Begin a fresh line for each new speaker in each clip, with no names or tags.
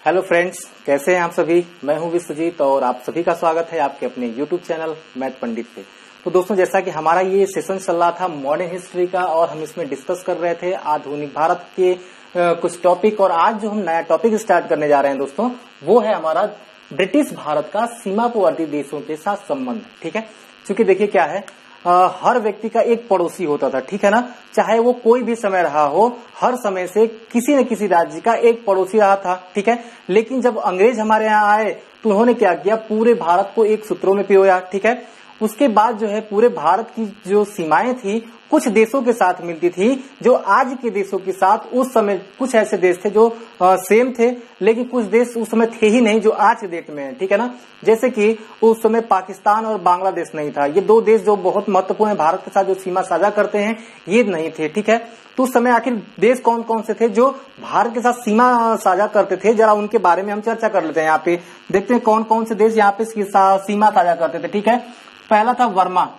Hello friends, कैसे हैं आप सभी। मैं हूं विश्वजीत और आप सभी का स्वागत है आपके अपने यूट्यूब चैनल मैथ पंडित पे। तो दोस्तों, जैसा कि हमारा ये सेशन चल रहा था मॉडर्न हिस्ट्री का और हम इसमें डिस्कस कर रहे थे आधुनिक भारत के कुछ टॉपिक। और आज जो हम नया टॉपिक स्टार्ट करने जा रहे हैं दोस्तों, वो है हमारा ब्रिटिश भारत का सीमावर्ती देशों के साथ संबंध। ठीक है, क्योंकि देखिए क्या है, हर व्यक्ति का एक पड़ोसी होता था। ठीक है ना, चाहे वो कोई भी समय रहा हो, हर समय से किसी न किसी राज्य का एक पड़ोसी रहा था। ठीक है, लेकिन जब अंग्रेज हमारे यहाँ आए तो उन्होंने क्या किया, पूरे भारत को एक सूत्रों में पिरोया। ठीक है, उसके बाद जो है पूरे भारत की जो सीमाएं थी कुछ देशों के साथ मिलती थी, जो आज के देशों के साथ उस समय कुछ ऐसे देश थे जो सेम थे, लेकिन कुछ देश उस समय थे ही नहीं जो आज के डेट में है। ठीक है ना, जैसे कि उस समय पाकिस्तान और बांग्लादेश नहीं था। ये दो देश जो बहुत महत्वपूर्ण है भारत के साथ, जो सीमा साझा करते हैं, ये नहीं थे। ठीक है, तो उस समय आखिर देश कौन कौन से थे जो भारत के साथ सीमा साझा करते थे, जरा उनके बारे में हम चर्चा कर लेते हैं। यहाँ पे देखते हैं कौन कौन से देश यहाँ पे सीमा साझा करते थे। ठीक है, पहला था बर्मा।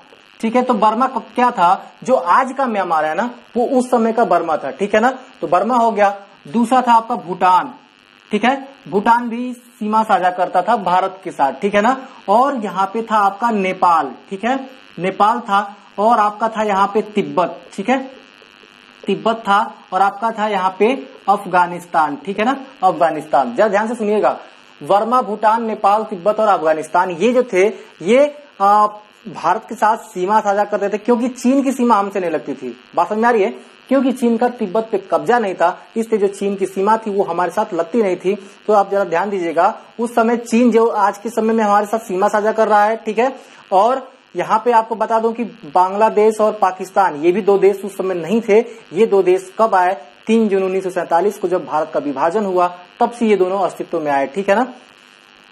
ठीक है, तो बर्मा क्या था, जो आज का म्यांमार है ना, वो उस समय का बर्मा था। ठीक है ना, तो बर्मा हो गया। दूसरा था आपका भूटान। ठीक है, भूटान भी सीमा साझा करता था भारत के साथ। ठीक है ना, और यहाँ पे था आपका नेपाल। ठीक है, नेपाल था। और आपका था यहाँ पे तिब्बत। ठीक है, तिब्बत था। और आपका था यहाँ पे अफगानिस्तान। ठीक है ना, अफगानिस्तान। जरा ध्यान से सुनिएगा, बर्मा, भूटान, नेपाल, तिब्बत और अफगानिस्तान, ये जो थे ये भारत के साथ सीमा साझा करते थे, क्योंकि चीन की सीमा हमसे नहीं लगती थी। बात समझ में आ रही है, क्योंकि चीन का तिब्बत पे कब्जा नहीं था, इसलिए जो चीन की सीमा थी वो हमारे साथ लगती नहीं थी। तो आप जरा ध्यान दीजिएगा, उस समय चीन जो आज के समय में हमारे साथ सीमा साझा कर रहा है। ठीक है, और यहाँ पे आपको बता दूं कि बांग्लादेश और पाकिस्तान, ये भी दो देश उस समय नहीं थे। ये दो देश कब आए, 3 जून 1947 को जब भारत का विभाजन हुआ, तब से ये दोनों अस्तित्व में आए। ठीक है ना,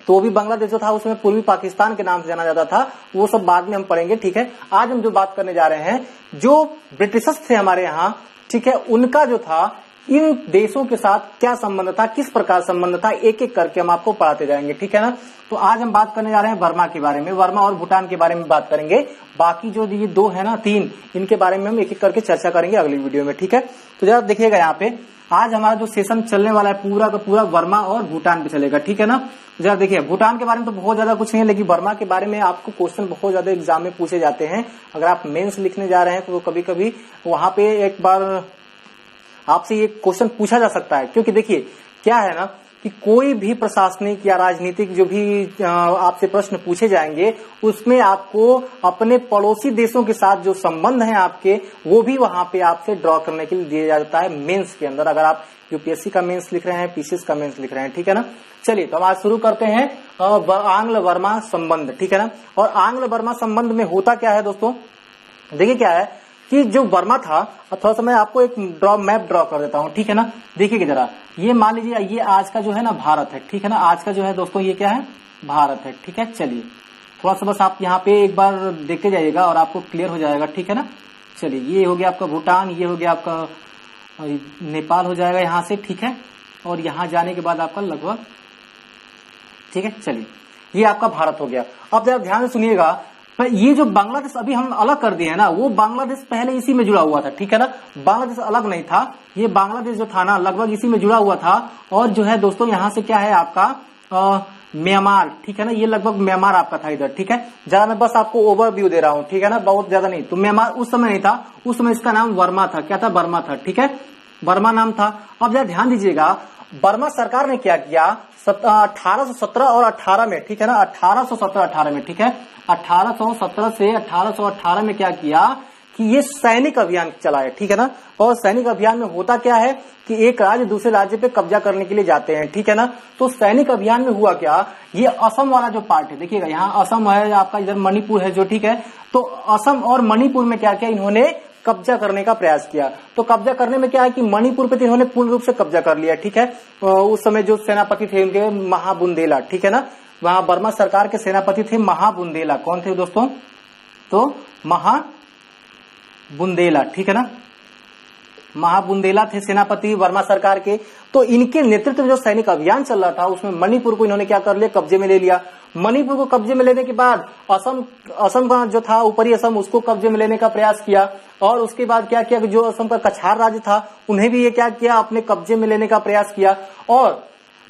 तो भी बांग्लादेश जो था उसमें पूर्वी पाकिस्तान के नाम से जाना जाता था, वो सब बाद में हम पढ़ेंगे। ठीक है, आज हम जो बात करने जा रहे हैं, जो ब्रिटिशर्स थे हमारे यहाँ, ठीक है, उनका जो था इन देशों के साथ क्या संबंध था, किस प्रकार संबंध था, एक एक करके हम आपको पढ़ाते जाएंगे। ठीक है ना, तो आज हम बात करने जा रहे हैं बर्मा के बारे में, बर्मा और भूटान के बारे में बात करेंगे। बाकी जो ये दो है ना, 3, इनके बारे में हम एक एक करके चर्चा करेंगे अगली वीडियो में। ठीक है, तो जरा देखिएगा, यहाँ पे आज हमारा जो सेशन चलने वाला है पूरा का पूरा बर्मा और भूटान पे चलेगा। ठीक है ना, जरा देखिए, भूटान के बारे में तो बहुत ज्यादा कुछ नहीं है, लेकिन बर्मा के बारे में आपको क्वेश्चन बहुत ज्यादा एग्जाम में पूछे जाते हैं। अगर आप मेंस लिखने जा रहे हैं तो कभी कभी वहां पे एक बार आपसे ये क्वेश्चन पूछा जा सकता है। क्योंकि देखिए क्या है ना, कि कोई भी प्रशासनिक या राजनीतिक जो भी आपसे प्रश्न पूछे जाएंगे, उसमें आपको अपने पड़ोसी देशों के साथ जो संबंध है आपके, वो भी वहां पे आपसे ड्रॉ करने के लिए दिया जाता है मेंस के अंदर। अगर आप यूपीएससी का मेंस लिख रहे हैं, पीसीएस का मेंस लिख रहे हैं। ठीक है ना, चलिए तो हम आज शुरू करते हैं आंग्ल बर्मा संबंध। ठीक है ना, और आंग्ल बर्मा संबंध में होता क्या है दोस्तों, देखिए क्या है कि जो बर्मा था, थोड़ा सा मैं आपको एक मैप ड्रॉ कर देता हूं। ठीक है ना, देखिए जरा, ये मान लीजिए ये आज का जो है ना भारत है। ठीक है ना, आज का जो है दोस्तों ये क्या है, भारत है। ठीक है, चलिए थोड़ा सा बस आप यहाँ पे एक बार देखते जाइएगा और आपको क्लियर हो जाएगा। ठीक है ना, चलिए ये हो गया आपका भूटान, ये हो गया आपका नेपाल हो जाएगा यहाँ से। ठीक है, और यहाँ जाने के बाद आपका लगभग, ठीक है, चलिए ये आपका भारत हो गया। अब जरा ध्यान से सुनिएगा, ये जो बांग्लादेश अभी हम अलग कर दिए है ना, वो बांग्लादेश पहले इसी में जुड़ा हुआ था। ठीक है ना, बांग्लादेश अलग नहीं था, ये बांग्लादेश जो था ना लगभग इसी में जुड़ा हुआ था। और जो है दोस्तों यहाँ से क्या है आपका म्यांमार। ठीक है ना, ये लगभग म्यांमार आपका था इधर। ठीक है, जरा मैं बस आपको ओवरव्यू दे रहा हूँ। ठीक है ना, बहुत ज्यादा नहीं। तो म्यांमार उस समय नहीं था, उस समय इसका नाम बर्मा था। क्या था, बर्मा था। ठीक है, बर्मा नाम था। अब जरा ध्यान दीजिएगा, बर्मा सरकार ने क्या किया 1817 और 18 में। ठीक है ना, 1817-18 में। ठीक है, 1817 से 1818 में क्या किया कि ये सैनिक अभियान चलाए। ठीक है ना, और सैनिक अभियान में होता क्या है कि एक राज्य दूसरे राज्य पे कब्जा करने के लिए जाते हैं। ठीक है ना, तो सैनिक अभियान में हुआ क्या, ये असम वाला जो पार्ट है, देखिएगा यहाँ असम है आपका, इधर मणिपुर है जो। ठीक है, तो असम और मणिपुर में क्या किया, इन्होंने कब्जा करने का प्रयास किया। तो कब्जा करने में क्या है कि मणिपुर पे इन्होंने पूर्ण रूप से कब्जा कर लिया। ठीक है, उस समय जो सेनापति थे उनके महाबुंदेला। ठीक है ना, वहां बर्मा सरकार के सेनापति थे महाबुंदेला। कौन थे दोस्तों, तो महाबुंदेला। ठीक है ना, महाबुंदेला थे सेनापति बर्मा सरकार के। तो इनके नेतृत्व में जो सैनिक अभियान चल रहा था उसमें मणिपुर को इन्होंने क्या कर लिया, कब्जे में ले लिया। मणिपुर को कब्जे में लेने के बाद असम का जो था ऊपरी असम, उसको कब्जे में लेने का प्रयास किया। और उसके बाद क्या किया, जो असम का कछार राज्य था उन्हें भी ये क्या किया, अपने कब्जे में लेने का प्रयास किया। और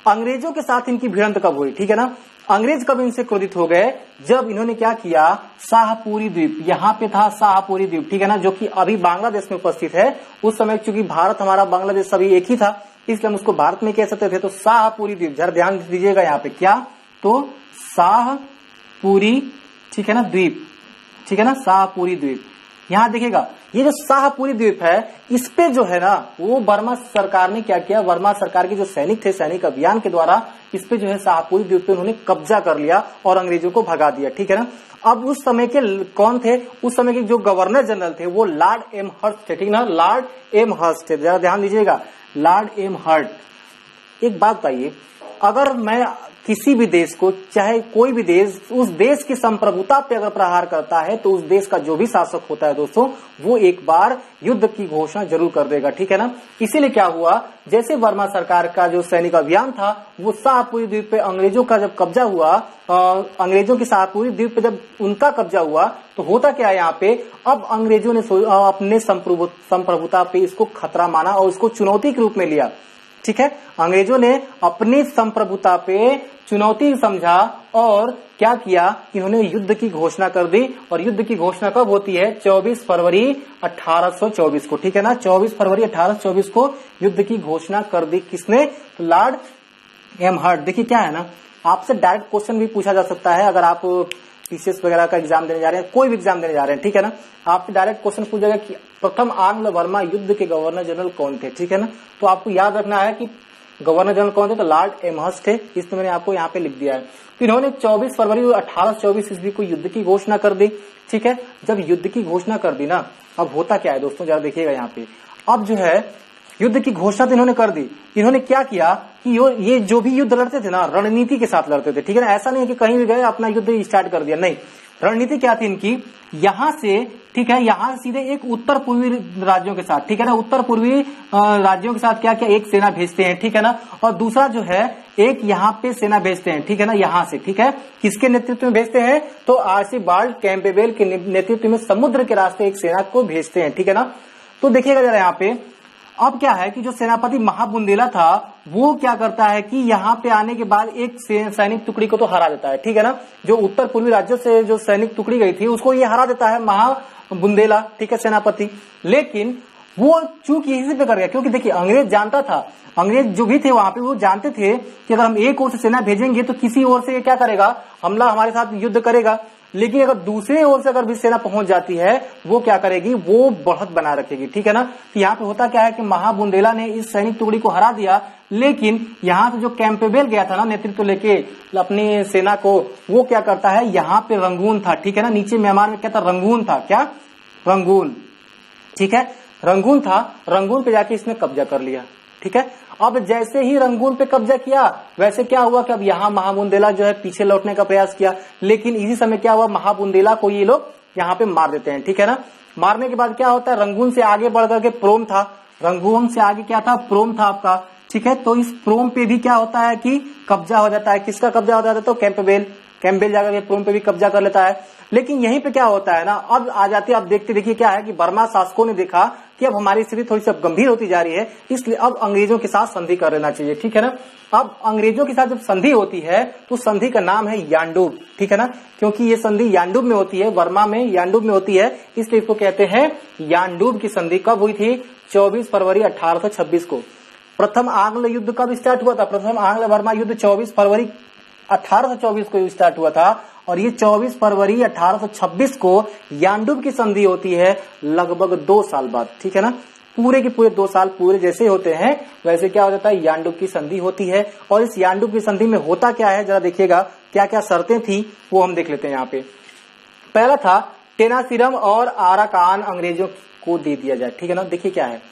अंग्रेजों के साथ इनकी भिड़ंत कब हुई, ठीक है ना। अंग्रेज कब इनसे क्रोधित हो गए, जब इन्होंने क्या किया, शाहपुरी द्वीप, यहाँ पे था शाहपुरी द्वीप, ठीक है ना, जो कि अभी बांग्लादेश में उपस्थित है। उस समय चूंकि भारत हमारा बांग्लादेश सभी एक ही था, इसलिए हम उसको भारत में कह सकते थे। तो शाहपुरी द्वीप, जरा ध्यान दीजिएगा यहाँ पे, क्या, तो शाहपुरी, ठीक है ना, द्वीप, ठीक है ना, शाहपुरी द्वीप। यहाँ देखिएगा ये जो शाहपुरी द्वीप है, इस पे जो है ना वो बर्मा सरकार ने क्या किया, बर्मा सरकार के जो सैनिक थे, सैनिक अभियान के द्वारा इस पे जो है शाहपुरी द्वीप पे उन्होंने कब्जा कर लिया और अंग्रेजों को भगा दिया, ठीक है ना। अब उस समय के कौन थे, उस समय के जो गवर्नर जनरल थे वो लॉर्ड एमहर्स्ट थे, ठीक है ना, लॉर्ड एमहर्स्ट थे। जरा ध्यान दीजिएगा, लॉर्ड एमहर्स्ट। एक बात बताइए, अगर मैं किसी भी देश को, चाहे कोई भी देश, उस देश की संप्रभुता पे अगर प्रहार करता है तो उस देश का जो भी शासक होता है दोस्तों, वो एक बार युद्ध की घोषणा जरूर कर देगा, ठीक है ना। इसीलिए क्या हुआ, जैसे बर्मा सरकार का जो सैनिक अभियान था वो शाहपुरी द्वीप पे अंग्रेजों का जब कब्जा हुआ, अंग्रेजों की शाहपुरी द्वीप पे जब उनका कब्जा हुआ, तो होता क्या है यहाँ पे, अब अंग्रेजों ने अपने संप्रभुता पे इसको खतरा माना और इसको चुनौती के रूप में लिया, ठीक है। अंग्रेजों ने अपनी संप्रभुता पे चुनौती समझा और क्या किया, इन्होंने युद्ध की घोषणा कर दी। और युद्ध की घोषणा कब होती है, 24 फरवरी 1824 को, ठीक है ना, 24 फरवरी 1824 को युद्ध की घोषणा कर दी। किसने, तो लॉर्ड एमहर्स्ट। देखिए क्या है ना, आपसे डायरेक्ट क्वेश्चन भी पूछा जा सकता है अगर आप पीसीएस वगैरह का एग्जाम देने जा रहे हैं, कोई भी एग्जाम देने जा रहे हैं, ठीक है ना, आपसे डायरेक्ट क्वेश्चन पूछा जाएगा कि प्रथम आंग्ल बर्मा युद्ध के गवर्नर जनरल कौन थे, ठीक है ना। तो आपको याद रखना है कि गवर्नर जनरल कौन थे, तो लॉर्ड एमहर्स्ट थे। इसमें मैंने आपको यहाँ पे लिख दिया है। तो इन्होंने 24 फरवरी 1824 ईस्वी को युद्ध की घोषणा कर दी, ठीक है। जब युद्ध की घोषणा कर दी ना, अब होता क्या है दोस्तों, जरा देखिएगा यहाँ पे, अब जो है युद्ध की घोषणा तो इन्होंने कर दी। इन्होंने क्या किया कि ये जो भी युद्ध लड़ते थे ना, रणनीति के साथ लड़ते थे, ठीक है ना। ऐसा नहीं कि कहीं भी गए अपना युद्ध स्टार्ट कर दिया, नहीं, रणनीति क्या थी इनकी, यहां से, ठीक है, यहां सीधे एक उत्तर पूर्वी राज्यों के साथ, ठीक है ना, उत्तर पूर्वी राज्यों के साथ क्या क्या एक सेना भेजते हैं, ठीक है ना। और दूसरा जो है एक यहाँ पे सेना भेजते हैं, ठीक है ना, यहां से, ठीक है। किसके नेतृत्व में भेजते हैं, तो आर्चिबाल्ड कैंपबेल के नेतृत्व में समुद्र के रास्ते एक सेना को भेजते हैं, ठीक है ना। तो देखिएगा जरा यहाँ पे, अब क्या है कि जो सेनापति महाबुंदेला था वो क्या करता है कि यहाँ पे आने के बाद एक सैनिक टुकड़ी को तो हरा देता है, ठीक है ना। जो उत्तर पूर्वी राज्यों से जो सैनिक टुकड़ी गई थी उसको ये हरा देता है महाबुंदेला, ठीक है, सेनापति। लेकिन वो चूक इसी पे कर गया, क्योंकि देखिए अंग्रेज जानता था, अंग्रेज जो भी थे वहां पे वो जानते थे कि अगर हम एक ओर से सेना भेजेंगे तो किसी ओर से क्या करेगा, हमला हमारे साथ युद्ध करेगा। लेकिन अगर दूसरे ओर से अगर भी सेना पहुंच जाती है वो क्या करेगी, वो बढ़त बना रखेगी, ठीक है ना। तो यहाँ पे होता क्या है कि महाबुंदेला ने इस सैनिक टुकड़ी को हरा दिया, लेकिन यहाँ से जो कैंपबेल गया था ना नेतृत्व लेके अपनी सेना को, वो क्या करता है, यहाँ पे रंगून था, ठीक है ना, नीचे म्यांमार में क्या था, रंगून था, क्या, रंगून, ठीक है, रंगून था। रंगून पे जाके इसने कब्जा कर लिया, ठीक है। अब जैसे ही रंगून पे कब्जा किया, वैसे क्या हुआ कि अब यहाँ महाबुंदेला जो है पीछे लौटने का प्रयास किया, लेकिन इसी समय क्या हुआ, महाबुंदेला को ये लोग यहाँ पे मार देते हैं, ठीक है ना। मारने के बाद क्या होता है, रंगून से आगे बढ़ करके प्रोम था, रंगून से आगे क्या था, प्रोम था आपका, ठीक है। तो इस प्रोम पे भी क्या होता है कि कब्जा हो जाता है, किसका कब्जा हो जाता है, तो कैंपबेल जाकर प्रोम पे भी कब्जा कर लेता है। लेकिन यहीं पे क्या होता है ना, अब आ जाती है, आप देखते देखिए क्या है कि बर्मा शासकों ने देखा कि अब हमारी स्थिति थोड़ी सी गंभीर होती जा रही है, इसलिए अब अंग्रेजों के साथ संधि कर लेना चाहिए, ठीक है ना। अब अंग्रेजों के साथ जब संधि होती है तो संधि का नाम है यानडूब, ठीक है ना, क्योंकि ये संधि यानडूब में होती है, बर्मा में यानडूब में होती है, इसलिए इसको कहते हैं यानडूब की संधि। कब हुई थी, 24 फरवरी 1826 को। प्रथम आंग्ल युद्ध कब स्टार्ट हुआ था, प्रथम आंग्ल बर्मा युद्ध 24 फरवरी 1824 को स्टार्ट हुआ था, और ये 24 फरवरी 1826 को यानडूब की संधि होती है, लगभग 2 साल बाद, ठीक है ना। पूरे के पूरे 2 साल पूरे जैसे होते हैं वैसे क्या हो जाता है, यानडूब की संधि होती है। और इस यानडूब की संधि में होता क्या है, जरा देखिएगा क्या क्या शर्तें थी वो हम देख लेते हैं यहाँ पे। पहला था टेनासिरम और आराकान अंग्रेजों को दे दिया जाए, ठीक है ना। देखिए क्या है,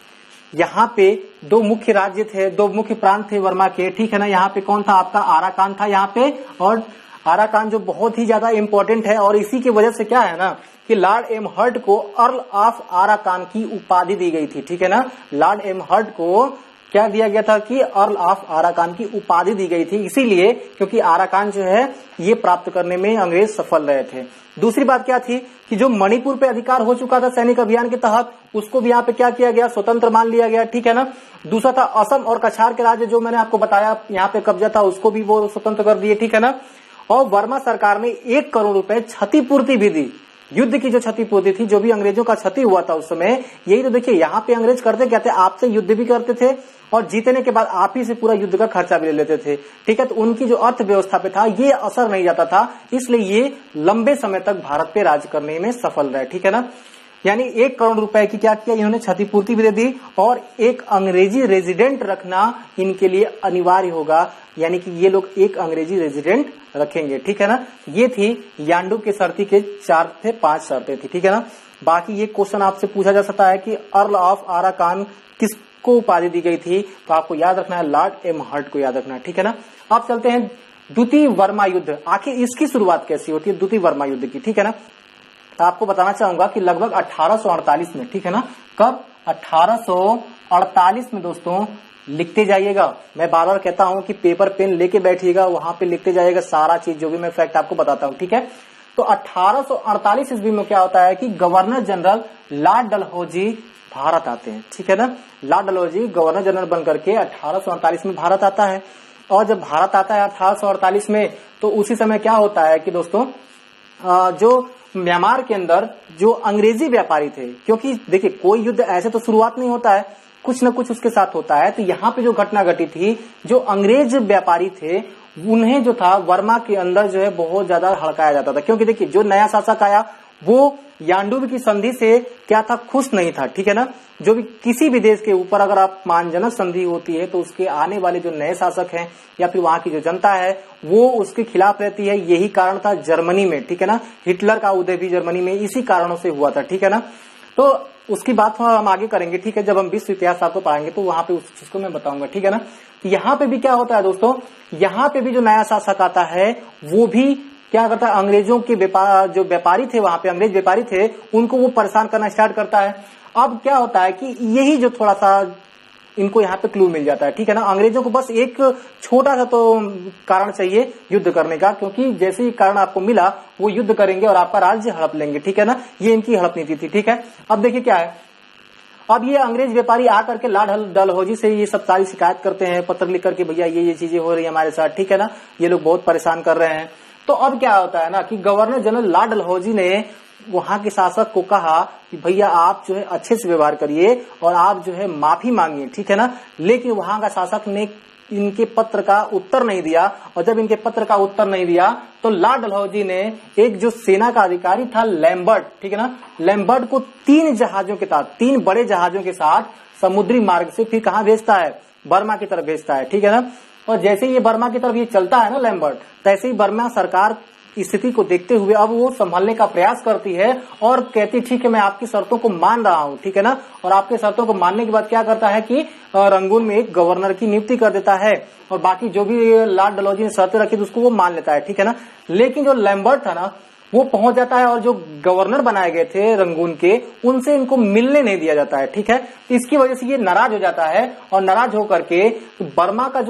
यहाँ पे 2 मुख्य राज्य थे, 2 मुख्य प्रांत थे बर्मा के, ठीक है ना। यहाँ पे कौन था, आपका आराकान था यहाँ पे, और आराकान जो बहुत ही ज्यादा इंपॉर्टेंट है, और इसी की वजह से क्या है ना कि लॉर्ड एमहर्स्ट को अर्ल ऑफ आराकान की उपाधि दी गई थी, ठीक है ना। लॉर्ड एमहर्स्ट को क्या दिया गया था कि अर्ल ऑफ आराकान की उपाधि दी गई थी, इसीलिए क्योंकि आराकान जो है ये प्राप्त करने में अंग्रेज सफल रहे थे। दूसरी बात क्या थी कि जो मणिपुर पे अधिकार हो चुका था सैनिक अभियान के तहत, उसको भी यहाँ पे क्या किया गया, स्वतंत्र मान लिया गया, ठीक है ना। दूसरा था असम और कछार के राज्य जो मैंने आपको बताया यहाँ पे कब्जा था, उसको भी वो स्वतंत्र कर दिए, ठीक है ना। और वर्मा सरकार ने 1 करोड़ रुपए क्षतिपूर्ति भी दी। युद्ध की जो क्षतिपूर्ति थी, जो भी अंग्रेजों का क्षति हुआ था उस समय, यही तो देखिए यहाँ पे अंग्रेज करते क्या थे, आपसे युद्ध भी करते थे और जीतने के बाद आप ही से पूरा युद्ध का खर्चा भी ले लेते थे, ठीक है। तो उनकी जो अर्थव्यवस्था पे था ये असर नहीं जाता था, इसलिए ये लंबे समय तक भारत पे राज करने में सफल रहे, ठीक है ना। यानी 1 करोड़ रुपए की क्या किया इन्होंने, क्षतिपूर्ति भी दे दी और एक अंग्रेजी रेजिडेंट रखना इनके लिए अनिवार्य होगा, यानी कि ये लोग एक अंग्रेजी रेजिडेंट रखेंगे, ठीक है ना। ये थी यांडू के शर्ती के 4 से 5 शर्तें थी, ठीक है ना। बाकी ये क्वेश्चन आपसे पूछा जा सकता है कि अर्ल ऑफ आराकान किसको उपाधि दी गई थी, तो आपको याद रखना है लॉर्ड एमहर्ट को याद रखना है, ठीक है ना। अब चलते हैं द्वितीय वर्मा युद्ध, आखिर इसकी शुरुआत कैसी होती है द्वितीय वर्मा युद्ध की, ठीक है ना। तो आपको बताना चाहूंगा कि लगभग 1848 में, ठीक है ना, कब 1848 में दोस्तों, लिखते जाइएगा, मैं बार बार कहता हूं कि पेपर पेन लेके बैठिएगा, वहां पे लिखते जाइएगा सारा चीज जो भी मैं फैक्ट आपको बताता हूं, ठीक है। तो 1848 ईस्वी में क्या होता है कि governor general Lord Dalhousie Bharat आते हैं, ठीक है ना। लॉर्ड डलहौजी गवर्नर जनरल बनकर के 1848 में भारत आता है। और जब भारत आता है 1848 में, तो उसी समय क्या होता है कि दोस्तों जो म्यांमार के अंदर जो अंग्रेजी व्यापारी थे, क्योंकि देखिए कोई युद्ध ऐसे तो शुरुआत नहीं होता है, कुछ न कुछ उसके साथ होता है। तो यहाँ पे जो घटना घटी थी, जो अंग्रेज व्यापारी थे उन्हें जो था वर्मा के अंदर जो है बहुत ज्यादा हड़काया जाता था, क्योंकि देखिए जो नया शासक आया वो यांडूबी की संधि से क्या था, खुश नहीं था, ठीक है ना। जो भी किसी भी देश के ऊपर अगर आप मानजनक संधि होती है तो उसके आने वाले जो नए शासक हैं या फिर वहां की जो जनता है वो उसके खिलाफ रहती है। यही कारण था जर्मनी में, ठीक है ना, हिटलर का उदय भी जर्मनी में इसी कारणों से हुआ था, ठीक है ना। तो उसकी बात हम आगे करेंगे, ठीक है, जब हम विश्व इतिहास आपको पढ़ाएंगे तो वहां पे उस चीज को मैं बताऊंगा, ठीक है ना। यहाँ पे भी क्या होता है दोस्तों, यहाँ पे भी जो नया शासक आता है वो भी क्या करता है, अंग्रेजों के जो व्यापारी थे, वहां पे अंग्रेज व्यापारी थे, उनको वो परेशान करना स्टार्ट करता है। अब क्या होता है कि यही जो थोड़ा सा इनको यहाँ पे क्लू मिल जाता है, ठीक है ना। अंग्रेजों को बस एक छोटा सा तो कारण चाहिए युद्ध करने का, क्योंकि जैसे ही कारण आपको मिला वो युद्ध करेंगे और आपका राज्य हड़प लेंगे, ठीक है ना। ये इनकी हड़प नीति थी, ठीक है। अब देखिए क्या है, अब ये अंग्रेज व्यापारी आकर के लॉर्ड डलहौजी से ये सब सारी शिकायत करते हैं, पत्र लिख करके भैया ये चीजें हो रही है हमारे साथ, ठीक है ना, ये लोग बहुत परेशान कर रहे हैं। तो अब क्या होता है ना कि गवर्नर जनरल लॉर्ड डलहौजी ने वहां के शासक को कहा कि भैया आप जो है अच्छे से व्यवहार करिए और आप जो है माफी मांगिए, ठीक है ना। लेकिन वहां का शासक ने इनके पत्र का उत्तर नहीं दिया, और जब इनके पत्र का उत्तर नहीं दिया तो लॉर्ड डलहौजी ने एक जो सेना का अधिकारी था लैम्बर्ट, ठीक है ना, लैम्बर्ट को 3 जहाजों के साथ, 3 बड़े जहाजों के साथ समुद्री मार्ग से फिर कहां भेजता है, बर्मा की तरफ भेजता है, ठीक है ना। और जैसे ही ये बर्मा की तरफ ये चलता है ना लैम्बर्ट, तैसे ही बर्मा सरकार स्थिति को देखते हुए अब वो संभालने का प्रयास करती है और कहती ठीक है मैं आपकी शर्तों को मान रहा हूं, ठीक है ना। और आपके शर्तों को मानने के बाद क्या करता है कि रंगून में एक गवर्नर की नियुक्ति कर देता है और बाकी जो भी लॉर्ड डलहौजी ने शर्तें रखी थी उसको वो मान लेता है, ठीक है ना। लेकिन जो लैम्बर्ट था ना वो पहुंच जाता है और जो गवर्नर बनाए गए थे रंगून के उनसे इनको मिलने नहीं दिया जाता है, ठीक है। इसकी वजह से ये नाराज हो जाता है और नाराज होकर के बर्मा का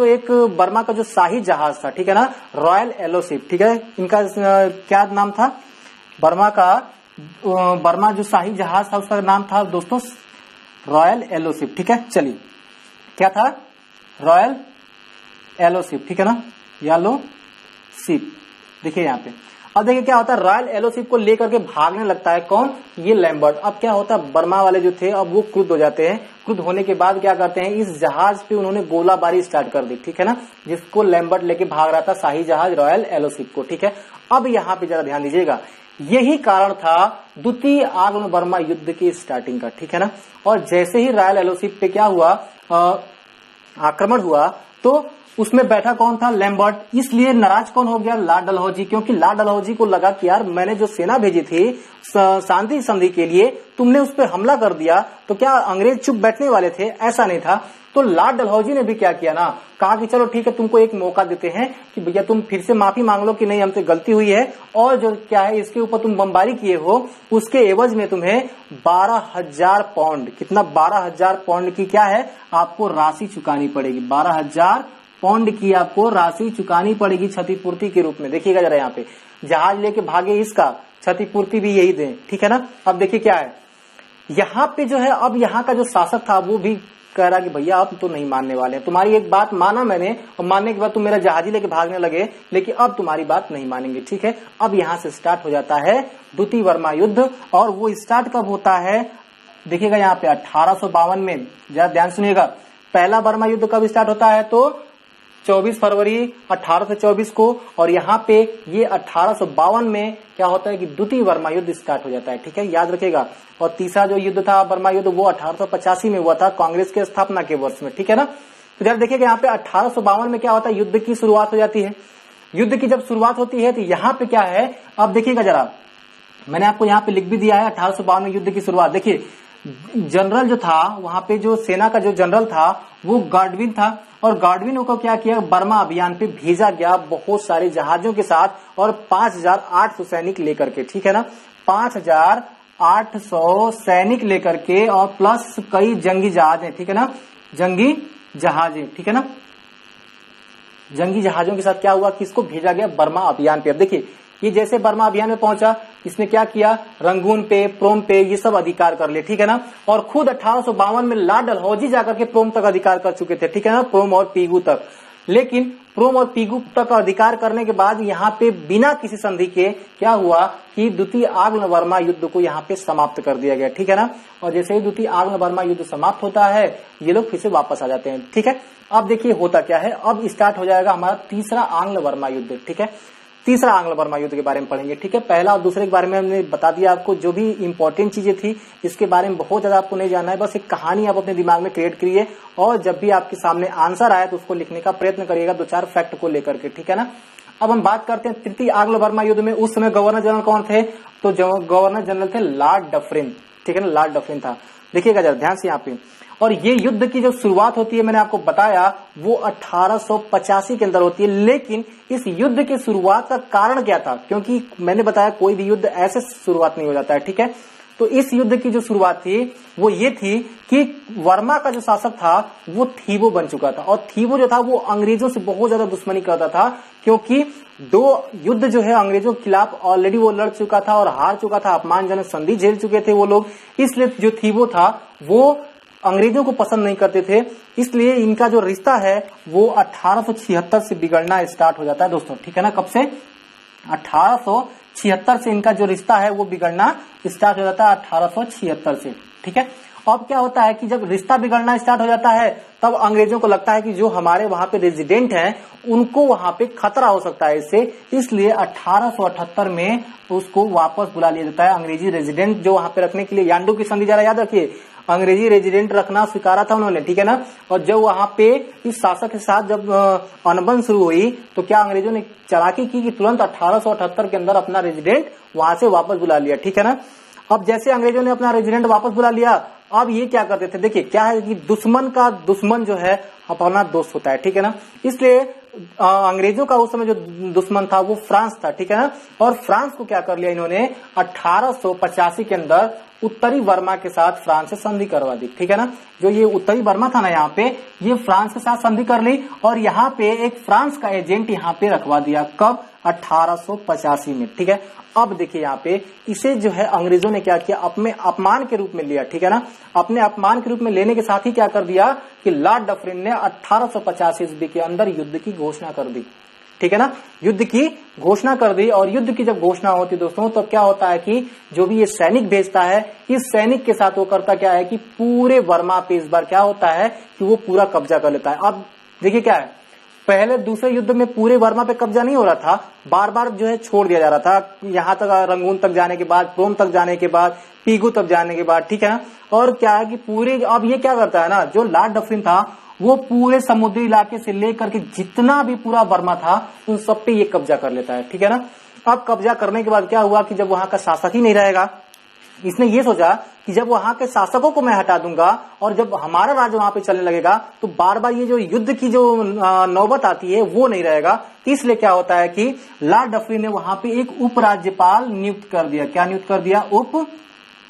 जो शाही जहाज था, ठीक है ना, रॉयल एलोशिप, ठीक है, इनका क्या नाम था, बर्मा जो शाही जहाज था उसका नाम था दोस्तों रॉयल एलोशिप, ठीक है। चलिए क्या था, रॉयल एलोशिप, ठीक है ना, येलो शिप, देखिए यहाँ पे। अब देखिए क्या होता है, रॉयल एलोशिप को लेकर के भागने लगता है कौन, ये लैम्बर्ट। अब क्या होता है, बर्मा वाले जो थे अब वो क्रुद्ध हो जाते हैं। क्रुद्ध होने के बाद क्या करते हैं, इस जहाज पे उन्होंने गोलाबारी स्टार्ट कर दी, ठीक है ना, जिसको लैम्बर्ट लेके भाग रहा था शाही जहाज रॉयल एलोशिप को, ठीक है। अब यहाँ पे जरा ध्यान दीजिएगा, यही कारण था द्वितीय आंग्ल बर्मा युद्ध की स्टार्टिंग का, ठीक है ना। और जैसे ही रॉयल एलोशिप पे क्या हुआ, आक्रमण हुआ, तो उसमें बैठा कौन था, लैम्बर्ट। इसलिए नाराज कौन हो गया, लॉर्ड डलहौजी, क्योंकि लॉर्ड डलहौजी को लगा कि यार मैंने जो सेना भेजी थी शांति संधि के लिए, तुमने उस पर हमला कर दिया, तो क्या अंग्रेज चुप बैठने वाले थे, ऐसा नहीं था। तो लॉर्ड डलहौजी ने भी क्या किया ना, कहा कि चलो ठीक है, तुमको एक मौका देते हैं कि भैया तुम फिर से माफी मांग लो कि नहीं हमसे गलती हुई है, और जो क्या है इसके ऊपर तुम बमबारी किए हो उसके एवज में तुम्हें 12,000 पाउंड, कितना 12,000 पाउंड की क्या है आपको राशि चुकानी पड़ेगी। 12,000 पाउंड की आपको राशि चुकानी पड़ेगी क्षतिपूर्ति के रूप में। देखिएगा जरा यहाँ पे, जहाज लेके भागे इसका क्षतिपूर्ति भी यही दें, ठीक है ना। अब देखिए क्या है यहाँ पे जो है, अब यहाँ का जो शासक था वो भी कह रहा कि भैया आप तो नहीं मानने वाले हैं, तुम्हारी एक बात माना मैंने, और मानने के बाद तुम मेरा जहाजी लेके भागने लगे, लेकिन अब तुम्हारी बात नहीं मानेंगे, ठीक है। अब यहाँ से स्टार्ट हो जाता है द्वितीय बर्मा युद्ध, और वो स्टार्ट कब होता है देखिएगा यहाँ पे 1852 में, जरा ध्यान सुनिएगा। पहला बर्मा युद्ध कब स्टार्ट होता है तो 24 फरवरी 1824 को, और यहाँ पे ये 1852 में क्या होता है कि द्वितीय बर्मा युद्ध स्टार्ट हो जाता है, ठीक है, याद रखिएगा। और तीसरा जो युद्ध था बर्मा युद्ध वो 1885 में हुआ था, कांग्रेस के स्थापना के वर्ष में, ठीक है ना। तो जब देखिएगा यहाँ पे 1852 में क्या होता है, युद्ध की शुरुआत हो जाती है। युद्ध की जब शुरुआत होती है तो यहाँ पे क्या है, अब देखिएगा जरा, मैंने आपको यहाँ पे लिख भी दिया है 1852 में युद्ध की शुरुआत। देखिए जनरल जो था वहां पे, जो सेना का जो जनरल था वो गार्डविन था, और गार्डविन को क्या किया, बर्मा अभियान पे भेजा गया बहुत सारे जहाजों के साथ और 5,800 सैनिक लेकर के, ठीक है ना, 5,800 सैनिक लेकर के, और प्लस कई जंगी जहाज हैं, ठीक है ना, जंगी जहाजें, ठीक है ना। जंगी जहाजों के साथ क्या हुआ कि इसको भेजा गया बर्मा अभियान पे। अब देखिए ये जैसे बर्मा अभियान में पहुंचा, इसने क्या किया, रंगून पे, प्रोम पे ये सब अधिकार कर लिए, ठीक है ना। और खुद 1852 में लॉर्ड डलहौजी जाकर के प्रोम तक अधिकार कर चुके थे, ठीक है ना, प्रोम और पीगू तक। लेकिन प्रोम और पीगू तक अधिकार करने के बाद यहाँ पे बिना किसी संधि के क्या हुआ कि द्वितीय आंग्ल बर्मा युद्ध को यहाँ पे समाप्त कर दिया गया, ठीक है ना। और जैसे ही द्वितीय आंग्ल बर्मा युद्ध समाप्त होता है ये लोग फिर से वापस आ जाते हैं, ठीक है। अब देखिए होता क्या है, अब स्टार्ट हो जाएगा हमारा तीसरा आंग्ल बर्मा युद्ध, ठीक है। तीसरा आंग्ल बर्मा युद्ध के बारे में पढ़ेंगे, ठीक है। पहला और दूसरे के बारे में हमने बता दिया आपको, जो भी इंपॉर्टेंट चीजें थी इसके बारे में बहुत ज्यादा आपको नहीं जानना है, बस एक कहानी आप अपने दिमाग में क्रिएट करिए, और जब भी आपके सामने आंसर आए तो उसको लिखने का प्रयत्न करिएगा 2-4 फैक्ट को लेकर के, ठीक है ना। अब हम बात करते हैं तृतीय आंग्ल बर्मा युद्ध में। उस समय गवर्नर जनरल कौन थे, तो गवर्नर जनरल थे लॉर्ड डफरिन, ठीक है ना, लॉर्ड डफरिन था। देखिएगा जरा ध्यान से यहाँ पे, और ये युद्ध की जब शुरुआत होती है मैंने आपको बताया वो 1885 के अंदर होती है। लेकिन इस युद्ध की शुरुआत का कारण क्या था, क्योंकि मैंने बताया कोई भी युद्ध ऐसे शुरुआत नहीं हो जाता है, ठीक है। तो इस युद्ध की जो शुरुआत थी वो ये थी कि वर्मा का जो शासक था वो थीबो बन चुका था, और थीबो जो था वो अंग्रेजों से बहुत ज्यादा दुश्मनी करता था, क्योंकि 2 युद्ध जो है अंग्रेजों के खिलाफ ऑलरेडी वो लड़ चुका था और हार चुका था, अपमानजनक संधि झेल चुके थे वो लोग। इसलिए जो थीबो था वो अंग्रेजों को पसंद नहीं करते थे, इसलिए इनका जो रिश्ता है वो 1876 से बिगड़ना स्टार्ट हो जाता है दोस्तों, ठीक है ना। कब से, 1876 से इनका जो रिश्ता है वो बिगड़ना स्टार्ट हो जाता है, 1876 से, ठीक है। अब क्या होता है कि जब रिश्ता बिगड़ना स्टार्ट हो जाता है तब अंग्रेजों को लगता है कि जो हमारे वहां पे रेजिडेंट हैं उनको वहां पे खतरा हो सकता है इससे, इसलिए 1878 में उसको वापस बुला लिया जाता है। अंग्रेजी रेजिडेंट जो वहां पे रखने के लिए यांडू की संधि, जरा याद रखिए, अंग्रेजी रेजिडेंट रखना स्वीकारा था उन्होंने, ठीक है ना। और जब वहां पे इस शासक के साथ जब अनबन शुरू हुई तो क्या अंग्रेजों ने चालाकी की कि तुरंत 1878 के अंदर अपना रेजिडेंट वहां से वापस बुला लिया, ठीक है ना। अब जैसे अंग्रेजों ने अपना रेजिडेंट वापस बुला लिया, अब ये क्या करते थे, देखिए क्या है कि दुश्मन का दुश्मन जो है अपना दोस्त होता है, ठीक है ना। इसलिए अंग्रेजों का उस समय जो दुश्मन था वो फ्रांस था, ठीक है ना। और फ्रांस को क्या कर लिया इन्होंने, 1885 के अंदर उत्तरी बर्मा के साथ फ्रांस से संधि करवा दी, ठीक है ना। जो ये उत्तरी बर्मा था ना यहाँ पे, ये फ्रांस के साथ संधि कर ली, और यहाँ पे एक फ्रांस का एजेंट यहाँ पे रखवा दिया, कब, 1885 में, ठीक है। अब देखिए यहाँ पे इसे जो है अंग्रेजों ने क्या किया, अपने अपमान के रूप में लिया, ठीक है ना। अपने अपमान के रूप में लेने के साथ ही क्या कर दिया कि लॉर्ड डफरिन ने 1885 ईस्वी के अंदर युद्ध की घोषणा कर दी, ठीक है ना, युद्ध की घोषणा कर दी। और युद्ध की जब घोषणा होती दोस्तों तो क्या होता है कि जो भी ये सैनिक भेजता है, इस सैनिक के साथ वो करता क्या है कि पूरे बर्मा पे इस बार क्या होता है कि वो पूरा कब्जा कर लेता है। अब देखिए क्या है, पहले दूसरे युद्ध में पूरे बर्मा पे कब्जा नहीं हो रहा था, बार बार जो है छोड़ दिया जा रहा था, यहाँ तक रंगून तक जाने के बाद, प्रोम तक जाने के बाद, पीगू तक जाने के बाद, ठीक है ना। और क्या है कि पूरे, अब ये क्या करता है ना, जो लॉर्ड डफरिन था वो पूरे समुद्री इलाके से लेकर के जितना भी पूरा बर्मा था उन सब पे ये कब्जा कर लेता है, ठीक है ना। अब कब्जा करने के बाद क्या हुआ कि जब वहां का शासक ही नहीं रहेगा इसने ये सोचा कि जब वहां के शासकों को मैं हटा दूंगा और जब हमारा राज्य वहां पे चलने लगेगा तो बार बार ये जो युद्ध की जो नौबत आती है वो नहीं रहेगा। तो इसलिए क्या होता है कि लॉर्ड डफरी ने वहां पे एक उपराज्यपाल नियुक्त कर दिया। क्या नियुक्त कर दिया?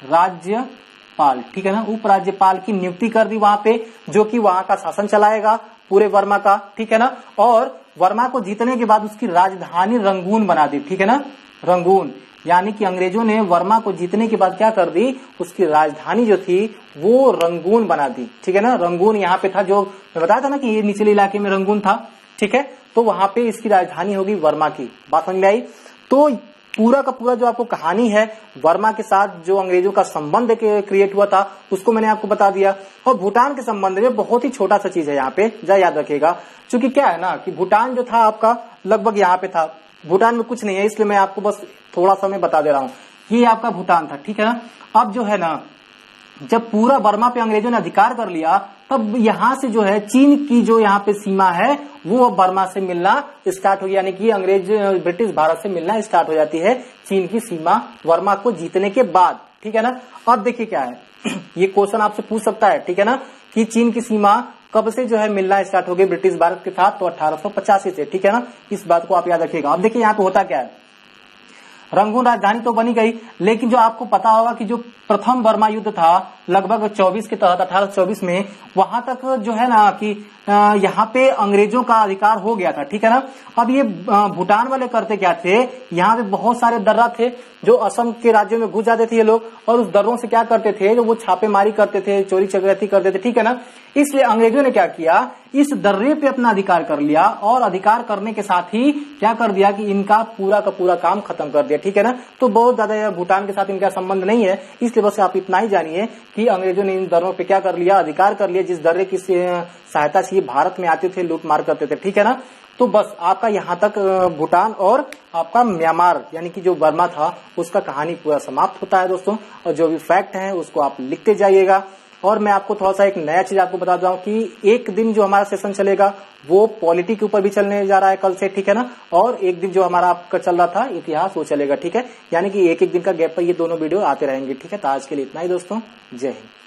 उपराज्यपाल, ठीक है ना, उपराज्यपाल की नियुक्ति कर दी वहां पे, जो कि वहां का शासन चलाएगा पूरे वर्मा का, ठीक है ना। और वर्मा को जीतने के बाद उसकी राजधानी रंगून बना दी, ठीक है ना, रंगून, यानी कि अंग्रेजों ने वर्मा को जीतने के बाद क्या कर दी, उसकी राजधानी जो थी वो रंगून बना दी, ठीक है ना। रंगून यहाँ पे था, जो मैं बताया था ना कि ये निचले इलाके में रंगून था, ठीक है। तो वहां पे इसकी राजधानी होगी वर्मा की। बात समझ में आई? तो पूरा का पूरा जो आपको कहानी है वर्मा के साथ जो अंग्रेजों का संबंध क्रिएट हुआ था उसको मैंने आपको बता दिया। और भूटान के संबंध में बहुत ही छोटा सा चीज है यहाँ पे, याद रखिएगा, क्योंकि क्या है ना कि भूटान जो था आपका लगभग यहाँ पे था, भूटान में कुछ नहीं है, इसलिए मैं आपको बस थोड़ा सा मैं बता दे रहा हूँ। ये आपका भूटान था, ठीक है ना। अब जो है ना, जब पूरा बर्मा पे अंग्रेजों ने अधिकार कर लिया तब यहाँ से जो है चीन की जो यहाँ पे सीमा है वो अब बर्मा से मिलना स्टार्ट हो गया, यानी कि अंग्रेज ब्रिटिश भारत से मिलना स्टार्ट हो जाती है चीन की सीमा वर्मा को जीतने के बाद, ठीक है ना। अब देखिए क्या है, ये क्वेश्चन आपसे पूछ सकता है, ठीक है ना, कि चीन की सीमा कब से जो है मिलना स्टार्ट हो गई ब्रिटिश भारत के साथ, तो 1885 से, ठीक है ना। इस बात को आप याद रखिएगा। अब देखिए यहाँ पे होता क्या है, रंगून राजधानी तो बनी गई, लेकिन जो आपको पता होगा कि जो प्रथम बर्मा युद्ध था लगभग 24 के तहत 1824 में, वहां तक जो है ना कि यहाँ पे अंग्रेजों का अधिकार हो गया था, ठीक है ना। अब ये भूटान वाले करते क्या थे, यहाँ पे बहुत सारे दर्रा थे जो असम के राज्यों में घुस जाते थे ये लोग, और उस दर्रों से क्या करते थे, जो वो छापेमारी करते थे, चोरी चकैती करते थे, ठीक है ना। इसलिए अंग्रेजों ने क्या किया, इस दर्रे पे अपना अधिकार कर लिया, और अधिकार करने के साथ ही क्या कर दिया कि इनका पूरा का पूरा काम खत्म कर दिया, ठीक है ना। तो बहुत ज्यादा भूटान के साथ इनका संबंध नहीं है, इसलिए बस आप इतना ही जानिए कि अंग्रेजों ने इन दर्रों पे क्या कर लिया, अधिकार कर लिया, जिस दर्रे की सहायता से ये भारत में आते थे, लूट मार करते थे, ठीक है ना। तो बस आपका यहाँ तक भूटान और आपका म्यांमार यानी कि जो बर्मा था उसका कहानी पूरा समाप्त होता है दोस्तों। और जो भी फैक्ट है उसको आप लिखते जाइएगा। और मैं आपको थोड़ा सा एक नया चीज आपको बता दूं कि एक दिन जो हमारा सेशन चलेगा वो पॉलिटी के ऊपर भी चलने जा रहा है कल से, ठीक है ना। और एक दिन जो हमारा आपका चल रहा था इतिहास वो चलेगा, ठीक है। यानी कि एक एक दिन का गैप पर ये दोनों वीडियो आते रहेंगे, ठीक है। तो आज के लिए इतना ही दोस्तों, जय हिंद।